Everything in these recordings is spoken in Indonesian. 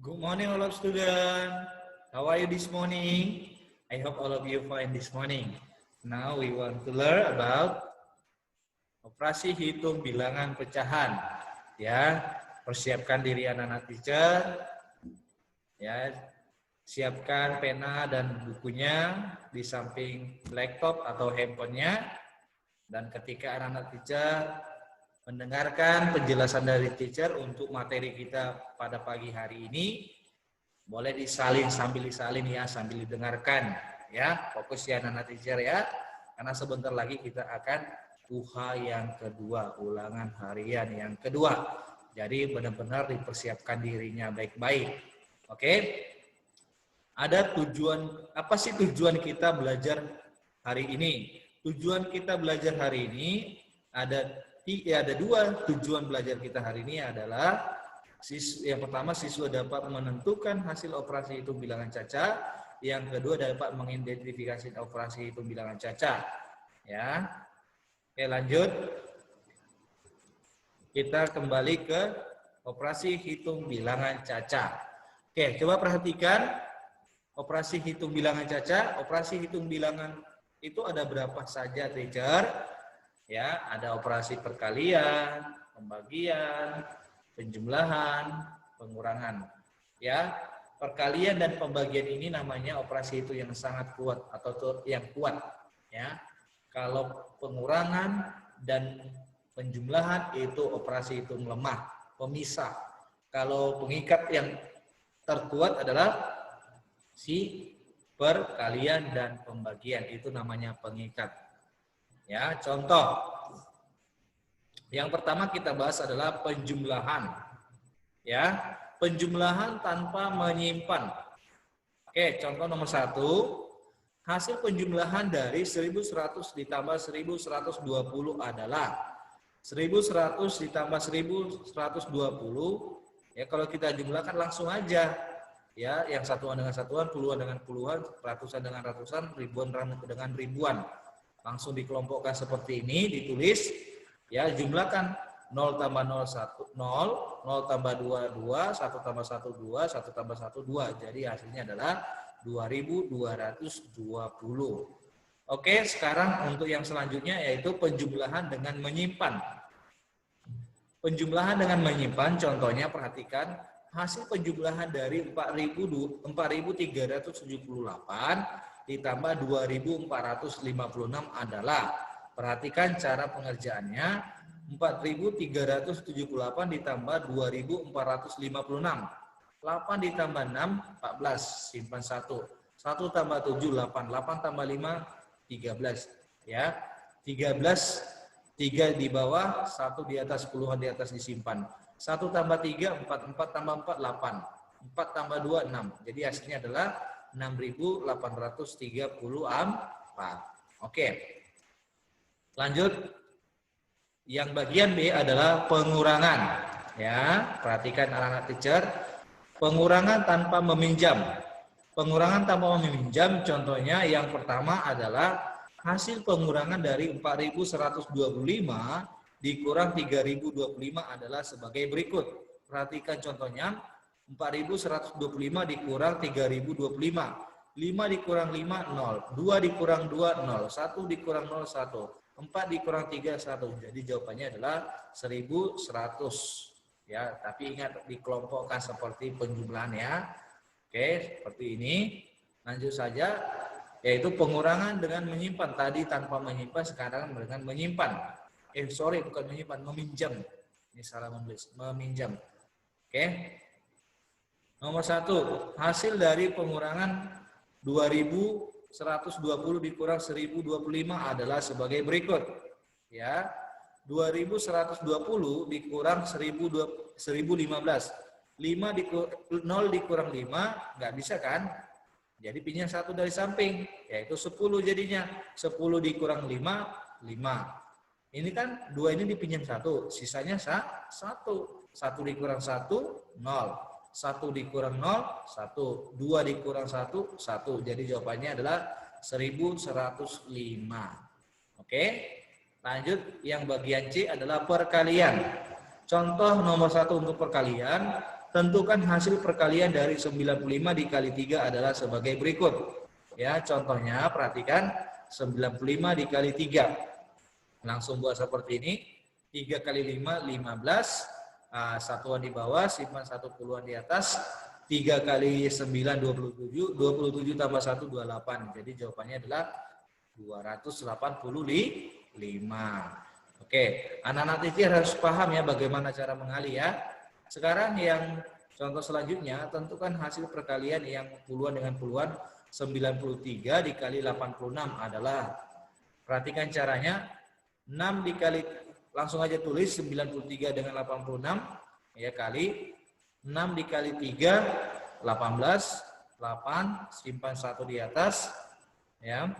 Good morning, all of students. How are you this morning? I hope all of you fine this morning. Now we want to learn about operasi hitung bilangan pecahan. Ya, persiapkan diri anak-anak teacher. Ya, siapkan pena dan bukunya di samping laptop atau handphonenya. Dan ketika anak-anak teacher mendengarkan penjelasan dari teacher untuk materi kita pada pagi hari ini, boleh disalin sambil disalin ya, sambil didengarkan ya. Fokus ya anak-anak teacher ya, karena sebentar lagi kita akan UH yang kedua, ulangan harian yang kedua. Jadi benar-benar dipersiapkan dirinya baik-baik. Oke? Ada tujuan, apa sih tujuan kita belajar hari ini? Tujuan kita belajar hari ini ada dua tujuan belajar kita hari ini adalah yang pertama, siswa dapat menentukan hasil operasi hitung bilangan caca. Yang kedua, dapat mengidentifikasi operasi hitung bilangan caca. Ya, oke, lanjut. Kita kembali ke operasi hitung bilangan caca. Oke, coba perhatikan operasi hitung bilangan caca. Operasi hitung bilangan itu ada berapa saja, teacher? Ya, ada operasi perkalian, pembagian, penjumlahan, pengurangan. Ya, perkalian dan pembagian ini namanya operasi itu yang sangat kuat atau yang kuat. Ya, kalau pengurangan dan penjumlahan itu operasi itu lemah, pemisah. Kalau pengikat yang terkuat adalah si perkalian dan pembagian, itu namanya pengikat. Ya, contoh. Yang pertama kita bahas adalah penjumlahan. Ya, penjumlahan tanpa menyimpan. Oke, contoh nomor 1. Hasil penjumlahan dari 1100 ditambah 1120 adalah 1100 ditambah 1120. Ya, kalau kita jumlahkan langsung aja. Ya, yang satuan dengan satuan, puluhan dengan puluhan, ratusan dengan ratusan, ribuan dengan ribuan. Langsung dikelompokkan seperti ini, ditulis. Ya, jumlahkan 0 tambah 0, 1, 0, 0 tambah 2, 2, 1 tambah 1, 2, 1 tambah 1, 2. Jadi hasilnya adalah 2220. Oke, sekarang untuk yang selanjutnya yaitu penjumlahan dengan menyimpan. Penjumlahan dengan menyimpan, contohnya perhatikan hasil penjumlahan dari 4.378 ditambah 2.456 adalah, perhatikan cara pengerjaannya, 4.378 ditambah 2.456. 8 ditambah 6, 14, simpan 1. 1 tambah 7, 8. 8 tambah 5, 13. Ya, 13, 3 di bawah, 1 di atas, puluhan di atas disimpan. 1 tambah 3, 4. 4 tambah 4, 8. 4 tambah 2, 6. Jadi hasilnya adalah 6.834. Oke. Lanjut. Yang bagian B adalah pengurangan. Ya, perhatikan anak-anak teacher. Pengurangan tanpa meminjam. Pengurangan tanpa meminjam, contohnya yang pertama adalah hasil pengurangan dari 4.125 dikurang 3.025 adalah sebagai berikut. Perhatikan contohnya, 4.125 dikurang 3.025. 5 dikurang 5, 0. 2 dikurang 2, 0. 1 dikurang 0, 1. 4 dikurang 3, 1. Jadi jawabannya adalah 1.100. Ya, tapi ingat dikelompokkan seperti penjumlahan ya. Oke, seperti ini. Lanjut saja, yaitu pengurangan dengan menyimpan. Tadi tanpa menyimpan, sekarang dengan menyimpan. Bukan menyimpan, meminjam. Ini salah menulis, meminjam. Oke. Nomor 1, hasil dari pengurangan 2.120 dikurang 1.025 adalah sebagai berikut. Ya. 2.120 dikurang 1.015. 0 dikurang 5, nggak bisa kan? Jadi pinjam 1 dari samping, yaitu 10 jadinya. 10 dikurang 5, 5. Ini kan 2 ini dipinjam 1, sisanya 1. 1 dikurang 1, 0. 1 dikurang 0, 1. 2 dikurang 1, 1. Jadi jawabannya adalah 1.105. Oke? Lanjut, yang bagian C adalah perkalian. Contoh nomor 1 untuk perkalian, tentukan hasil perkalian dari 95 dikali 3 adalah sebagai berikut. Ya, contohnya perhatikan 95 dikali 3. Langsung buat seperti ini. 3 kali 5, 15. Satuan di bawah, simpan 1 puluhan di atas. 3 kali 9, 27. 27 tambah 1, 28. Jadi jawabannya adalah 285. Oke, anak-anak TK harus paham ya bagaimana cara mengali ya. Sekarang yang contoh selanjutnya, tentukan hasil perkalian yang puluhan dengan puluhan. 93 dikali 86 adalah, perhatikan caranya, 6 dikali, langsung aja tulis 93 dengan 86 ya, kali 6 dikali 3 18, 8, simpan 1 di atas ya.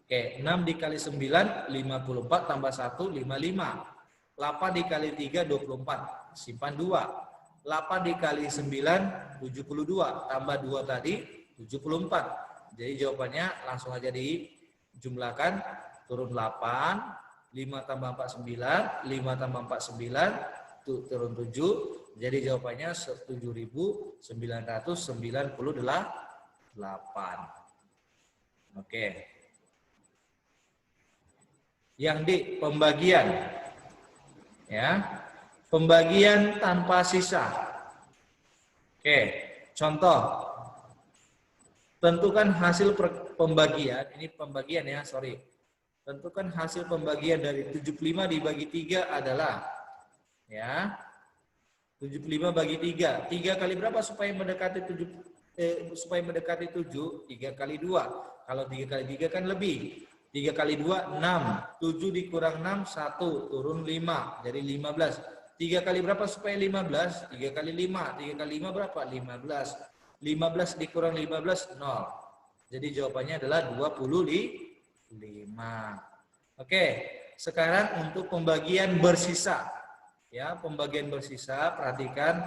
Oke, 6 dikali 9 54 tambah 1 55. 8 dikali 3 24, simpan 2. 8 dikali 9 72 tambah 2 tadi 74. Jadi jawabannya langsung aja dijumlahkan, turun 8, 5 tambah 4 9, 5 tambah 4 9, turun 7. Jadi jawabannya 7.998. Oke. Yang di pembagian. Ya. Pembagian tanpa sisa. Oke, contoh. Tentukan hasil pembagian, ini pembagian ya, sorry. Tentukan hasil pembagian dari 75 dibagi 3 adalah, ya, 75 bagi 3. 3 kali berapa supaya mendekati 7, supaya mendekati 7? 3 kali 2. Kalau 3 kali 3 kan lebih. 3 kali 2, 6. 7 dikurang 6, 1. Turun 5. Jadi 15. 3 kali berapa supaya 15? 3 kali 5. 3 kali 5 berapa? 15. 15 dikurang 15, 0. Jadi jawabannya adalah 25. Oke, sekarang untuk pembagian bersisa. Ya, pembagian bersisa, perhatikan,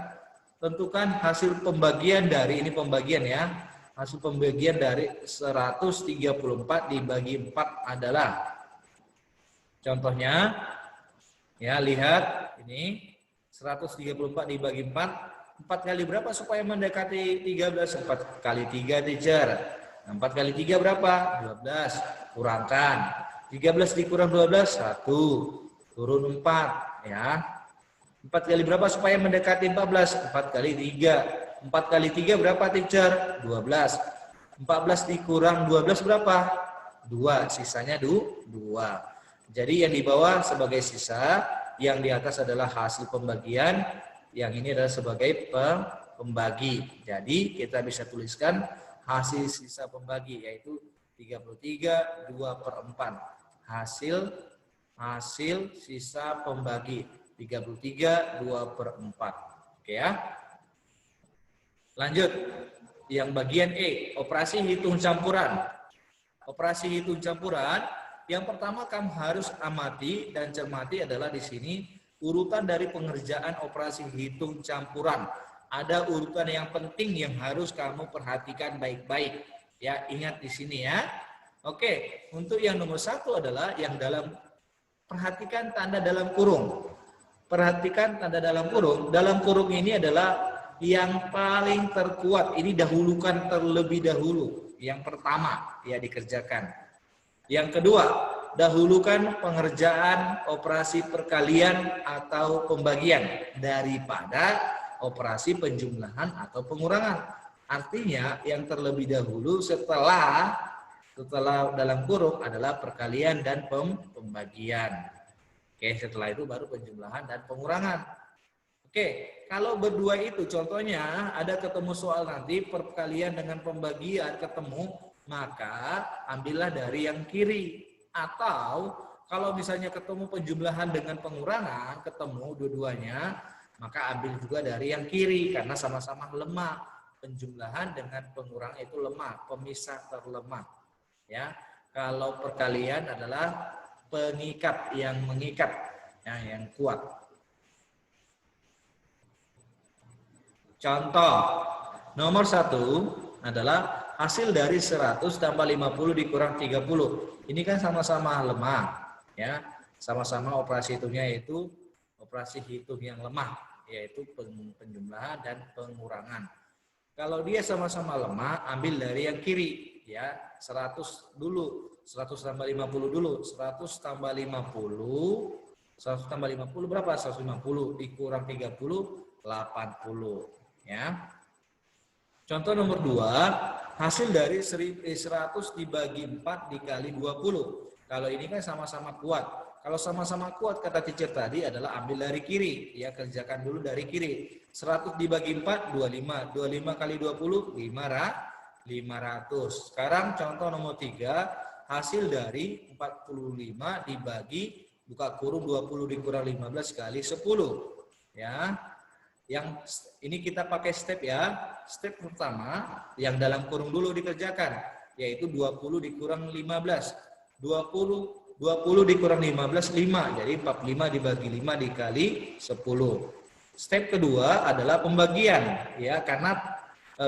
tentukan hasil pembagian dari, ini pembagian ya, hasil pembagian dari 134 dibagi 4 adalah, contohnya, ya lihat, ini 134 dibagi 4, 4 kali berapa supaya mendekati 13? 4 kali 3 teacher. 4 kali 3 berapa? 12. Kurangkan. 13 dikurang 12, 1. Turun 4. Ya. 4 kali berapa supaya mendekati 14? 4 kali 3. 4 kali 3 berapa teacher? 12. 14 dikurang 12 berapa? 2. Sisanya 2. Jadi yang di bawah sebagai sisa, yang di atas adalah hasil pembagian, yang ini adalah sebagai pembagi. Jadi kita bisa tuliskan hasil sisa pembagi, yaitu 33 2/4. Hasil sisa pembagi 33 2/4. Oke ya. Lanjut. Yang bagian E, operasi hitung campuran. Operasi hitung campuran, yang pertama kamu harus amati dan cermati adalah di sini urutan dari pengerjaan operasi hitung campuran. Ada urutan yang penting yang harus kamu perhatikan baik-baik. Ya, ingat di sini ya. Oke, untuk yang nomor 1 adalah yang dalam, perhatikan tanda dalam kurung. Perhatikan tanda dalam kurung. Dalam kurung ini adalah yang paling terkuat. Ini dahulukan terlebih dahulu. Yang pertama ya dikerjakan. Yang kedua, dahulukan pengerjaan operasi perkalian atau pembagian daripada operasi penjumlahan atau pengurangan. Artinya yang terlebih dahulu setelah dalam kurung adalah perkalian dan pembagian. Oke, setelah itu baru penjumlahan dan pengurangan. Oke, kalau berdua itu contohnya ada ketemu soal nanti perkalian dengan pembagian ketemu, maka ambillah dari yang kiri. Atau kalau misalnya ketemu penjumlahan dengan pengurangan, ketemu dua-duanya, maka ambil juga dari yang kiri karena sama-sama lemah. Penjumlahan dengan pengurangan itu lemah, pemisah terlemah. Ya, kalau perkalian adalah pengikat yang mengikat, ya, yang kuat. Contoh nomor 1 adalah hasil dari 100 tambah 50 dikurang 30. Ini kan sama-sama lemah, ya, sama-sama operasi hitungnya itu operasi hitung yang lemah. yaitu penjumlahan dan pengurangan. Kalau dia sama-sama lemah, ambil dari yang kiri, ya. 100 dulu, 100 tambah 50 dulu, 100 tambah 50, 100 tambah 50 berapa? 150 dikurang 30, 80, ya. Contoh nomor 2, hasil dari 100 dibagi 4 dikali 20. Kalau ini kan sama-sama kuat. Kalau sama-sama kuat, kata teacher tadi adalah ambil dari kiri. Ya, kerjakan dulu dari kiri. 100 dibagi 4, 25. 25 kali 20, 500. Sekarang contoh nomor 3, hasil dari 45 dibagi, buka kurung 20 dikurang 15 kali 10. Ya, yang ini kita pakai step ya. Step pertama yang dalam kurung dulu dikerjakan, yaitu 20 dikurang 15. 20 dikurang 15, 5. Jadi 45 dibagi 5 dikali 10. Step kedua adalah pembagian, ya, karena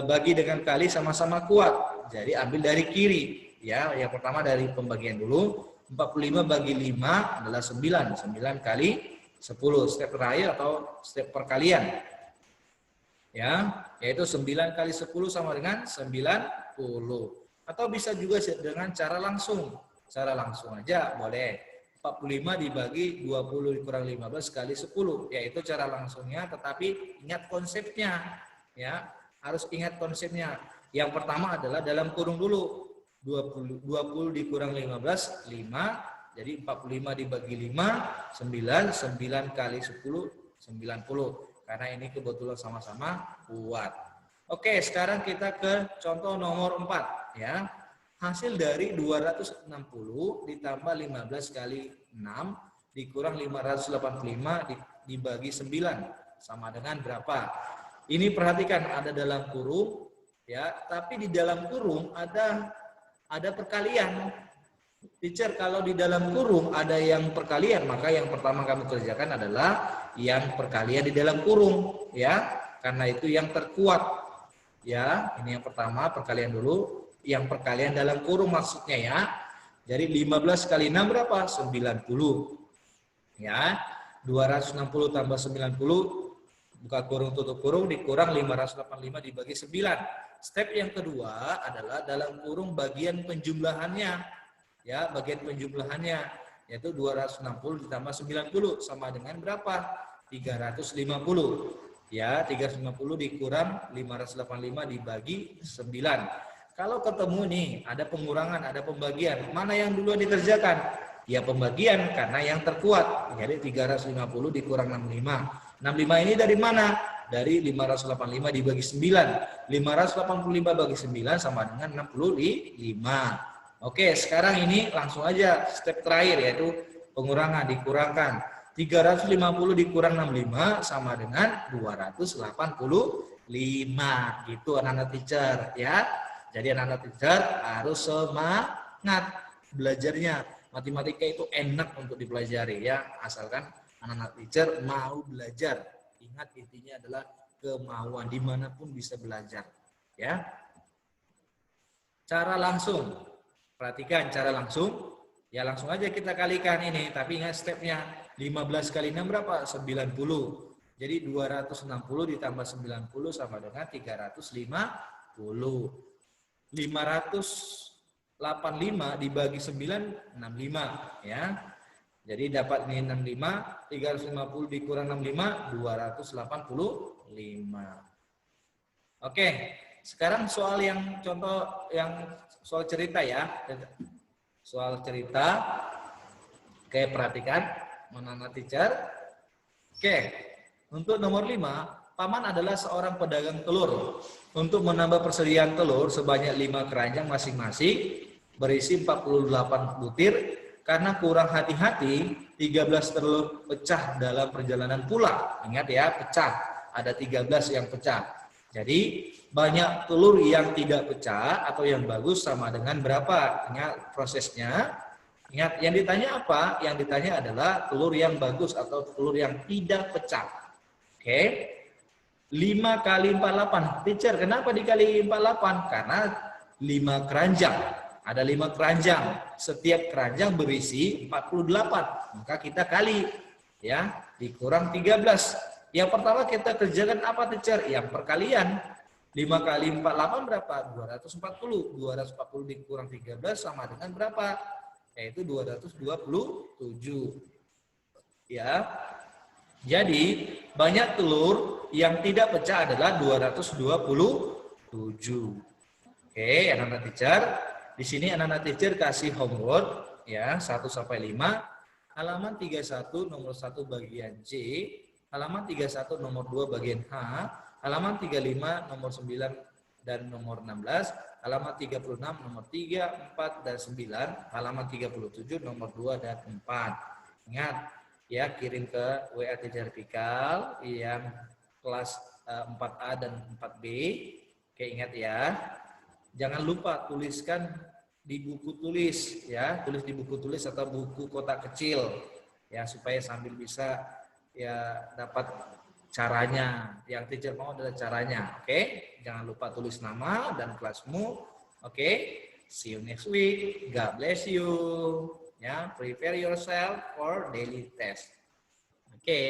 bagi dengan kali sama-sama kuat. Jadi ambil dari kiri, ya. Yang pertama dari pembagian dulu. 45 bagi 5 adalah 9. 9 kali 10. Step terakhir atau step perkalian, ya, yaitu 9 kali 10 sama dengan 90. Atau bisa juga dengan cara langsung. Cara langsung aja boleh. 45 dibagi 20 dikurang 15 kali 10, yaitu cara langsungnya, tetapi ingat konsepnya, ya. Harus ingat konsepnya. Yang pertama adalah dalam kurung dulu. 20 dikurang 15, 5. Jadi 45 dibagi 5, 9. 9 kali 10, 90. Karena ini kebetulan sama-sama kuat. Oke, sekarang kita ke contoh nomor 4, ya. Hasil dari 260 ditambah 15 kali 6 dikurang 585 dibagi 9 sama dengan berapa? Ini perhatikan, ada dalam kurung, ya, tapi di dalam kurung ada perkalian. Teacher, kalau di dalam kurung ada yang perkalian, maka yang pertama kamu kerjakan adalah yang perkalian di dalam kurung, ya, karena itu yang terkuat, ya. Ini yang pertama, perkalian dulu, yang perkalian dalam kurung maksudnya, ya. Jadi 15 kali 6 berapa? 90, ya. 260 tambah 90, buka kurung tutup kurung, dikurang 585 dibagi 9. Step yang kedua adalah dalam kurung bagian penjumlahannya, ya, bagian penjumlahannya, yaitu 260 ditambah 90 sama dengan berapa? 350. Ya, 350 dikurang 585 dibagi 9. Kalau ketemu nih, ada pengurangan, ada pembagian, mana yang duluan dikerjakan? Ya pembagian, karena yang terkuat. Jadi 350 dikurang 65. 65 ini dari mana? Dari 585 dibagi 9. 585 bagi 9 sama dengan 65. Oke, sekarang ini langsung aja step terakhir, yaitu pengurangan, dikurangkan. 350 dikurang 65 sama dengan 285. Gitu anak-anak teacher, ya. Jadi anak-anak teacher harus semangat belajarnya. Matematika itu enak untuk dipelajari, ya, asalkan anak-anak teacher mau belajar. Ingat, intinya adalah kemauan, dimanapun bisa belajar, ya. Cara langsung, perhatikan cara langsung, ya langsung aja kita kalikan ini, tapi ingat stepnya. 15 kali 6 berapa? 90. Jadi 260 ditambah 90 sama dengan 350. 585 dibagi 9, 65, ya. Jadi dapat ini 65, 350 dikurang 65, 285. Oke, sekarang soal yang contoh, yang soal cerita, ya. Soal cerita. Oke, perhatikan anak-anak teacher. Oke, untuk nomor 5, Paman adalah seorang pedagang telur. Untuk menambah persediaan telur sebanyak 5 keranjang masing-masing berisi 48 butir. Karena kurang hati-hati, 13 telur pecah dalam perjalanan pulang. Ingat ya, pecah. Ada 13 yang pecah. Jadi banyak telur yang tidak pecah atau yang bagus sama dengan berapa? Ingat prosesnya. Ingat, yang ditanya apa? Yang ditanya adalah telur yang bagus atau telur yang tidak pecah. Oke. 5 kali 48. Teacher, kenapa dikali 48? Karena 5 keranjang. Ada 5 keranjang. Setiap keranjang berisi 48. Maka kita kali, ya, dikurang 13. Yang pertama kita kerjakan apa teacher? Yang perkalian. 5 kali 48 berapa? 240. 240 dikurang 13 sama dengan berapa? Yaitu 227. Ya. Jadi, banyak telur yang tidak pecah adalah 227. Oke, anak-anak teacher. Di sini anak-anak teacher kasih homework ya, 1 sampai 5. Halaman 31 nomor 1 bagian C, halaman 31 nomor 2 bagian H, halaman 35 nomor 9 dan nomor 16, halaman 36 nomor 3, 4 dan 9, halaman 37 nomor 2 dan 4. Ingat ya, kirim ke WA Teacher Pikal yang kelas 4A dan 4B. Oke, ingat ya. Jangan lupa tuliskan di buku tulis ya, tulis di buku tulis atau buku kotak kecil ya, supaya sambil bisa ya dapat caranya. Yang teacher mau adalah caranya. Oke, jangan lupa tulis nama dan kelasmu. Oke, see you next week. God bless you. Ya, prepare yourself for daily test. Oke.